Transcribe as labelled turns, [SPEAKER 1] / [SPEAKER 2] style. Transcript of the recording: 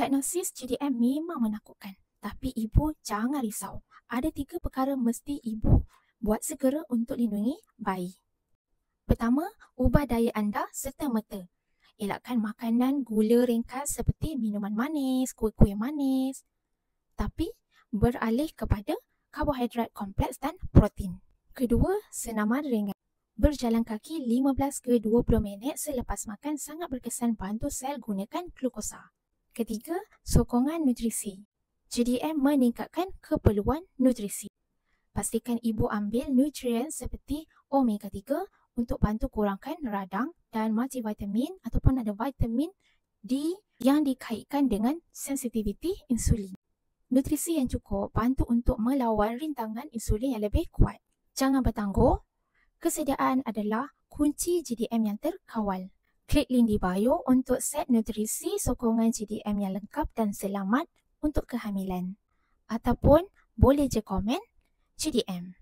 [SPEAKER 1] Diagnosis GDM memang menakutkan, tapi ibu jangan risau. Ada 3 perkara mesti ibu buat segera untuk lindungi bayi. Pertama, ubah diet anda serta-merta. Elakkan makanan gula ringkas seperti minuman manis, kuih-kuih manis. Tapi, beralih kepada karbohidrat kompleks dan protein. Kedua, senaman ringan. Berjalan kaki 15 ke 20 minit selepas makan sangat berkesan bantu sel gunakan glukosa. Ketiga, sokongan nutrisi. GDM meningkatkan keperluan nutrisi. Pastikan ibu ambil nutrien seperti omega 3 untuk bantu kurangkan radang dan multivitamin ataupun ada vitamin D yang dikaitkan dengan sensitiviti insulin. Nutrisi yang cukup bantu untuk melawan rintangan insulin yang lebih kuat. Jangan bertangguh. Kesediaan adalah kunci GDM yang terkawal. Klik link di bio untuk set nutrisi sokongan GDM yang lengkap dan selamat untuk kehamilan. Ataupun boleh je komen GDM.